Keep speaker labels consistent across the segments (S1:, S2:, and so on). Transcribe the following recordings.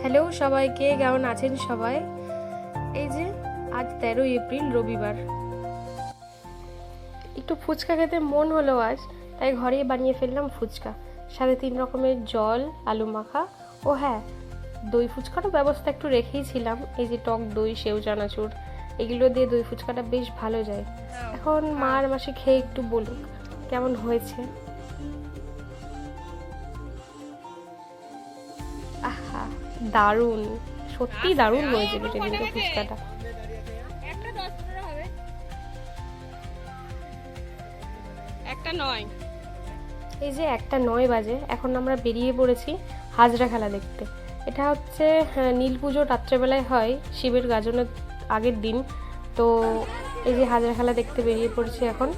S1: Hello সবাইকে, কেমন আছেন সবাই? এই যে আজ 13 এপ্রিল রবিবার, একটু ফুচকা খেতে মন হলো আজ, তাই ঘরেই বানিয়ে ফেললাম ফুচকা। সাথে 3 রকমের জল, আলু মাখা ও হ্যাঁ, দই ফুচকারও ব্যবস্থা একটু রেখেইছিলাম। এই যে টক দই, সেউ চানাচুর, এগুলো দিয়ে দই ফুচকাটা বেশ ভালো যায়। এখন মা আর মাসি খেয়ে একটু বলুক কেমন হয়েছে। আহা, দারুণ, সত্যি দারুণ হয়েছে সেদিনকে ফুচকাটা। এই যে 1:09 বাজে, এখন আমরা বেরিয়ে পড়েছি হাজরা খেলা দেখতে। এটা হচ্ছে নীল পুজো রাত্রেবেলায় হয়, শিবের গাজনের আগের দিন। তো এই যে হাজরা খেলা দেখতে বেরিয়ে পড়েছি এখন।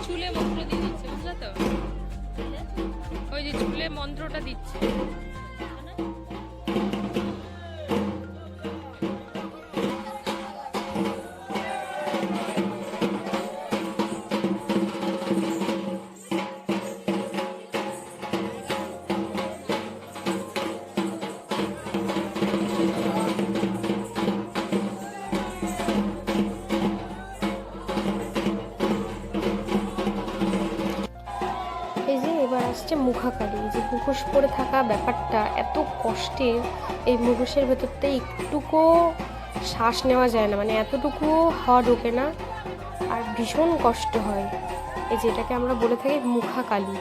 S1: চুলে মন্ত্র দিয়ে দিচ্ছে, বুঝলে তো? ওই যে চুলে মন্ত্রটা দিচ্ছে। এবার আসছে মুখাকালি। যে মুখোশ পরে থাকা ব্যাপারটা এত কষ্টের, এই মুখোশের ভেতরতে একটুকু শ্বাস নেওয়া যায় না, মানে এতটুকু হাওয়া ঢোকে না, আর ভীষণ কষ্ট হয়। এই যেটাকে আমরা বলে থাকি মুখাকালি।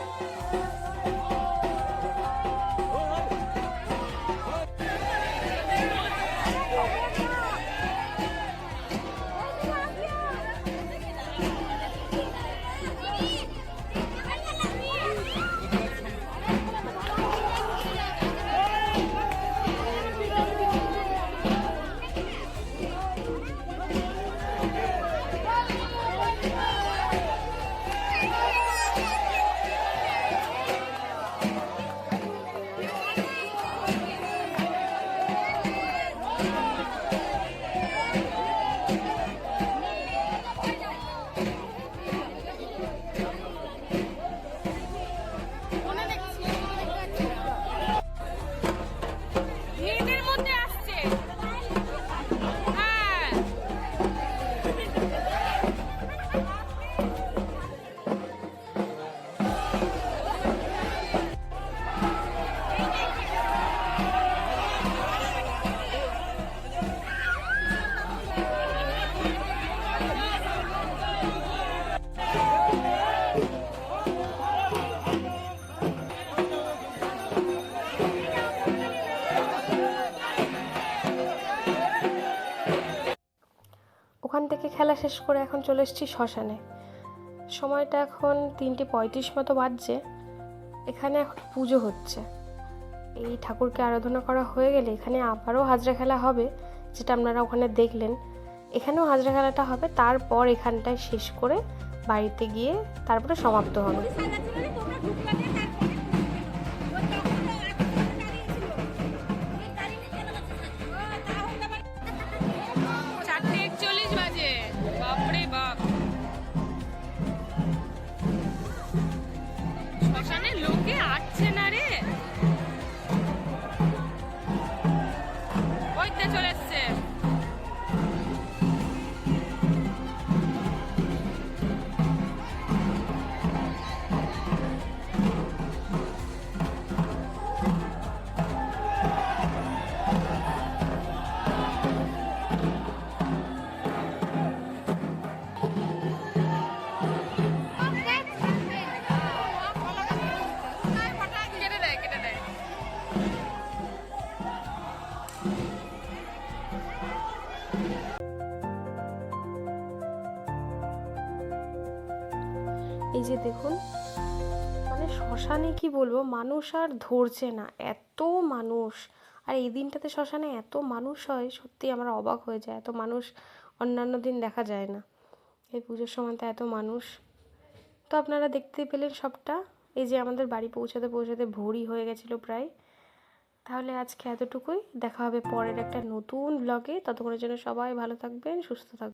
S1: ওখান থেকে খেলা শেষ করে এখন চলে এসেছি শ্মশানে। সময়টা এখন 3:35 মতো বাজছে। এখানে এখন পুজো হচ্ছে। এই ঠাকুরকে আরাধনা করা হয়ে গেলে এখানে আবারও হাজরা খেলা হবে, যেটা আপনারা ওখানে দেখলেন। এখানেও হাজরা খেলাটা হবে, তারপর এখানটায় শেষ করে বাড়িতে গিয়ে তারপরে সমাপ্ত হবে। লোকে আসছে না রে, ওইতে চলে এসছে। এই যে দেখুন, মানে শ্মশানে কি বলবো, মানুষ আর ধরছে না, এত মানুষ। আর এই দিনটাতে শ্মশানে এত মানুষ হয়, সত্যি আমরা অবাক হয়ে যায়, এত মানুষ অন্যান্য দিন দেখা যায় না। এই পুজোর সময় তো এত মানুষ। তো আপনারা দেখতে পেলেন সবটা। এই যে আমাদের বাড়ি পৌঁছাতে পৌঁছাতে ভোরই হয়ে গেছিলো প্রায়। তাহলে আজকে এতটুকুই, দেখা হবে পরের একটা নতুন ব্লগে। ততক্ষণের জন্য সবাই ভালো থাকবেন, সুস্থ থাকবেন।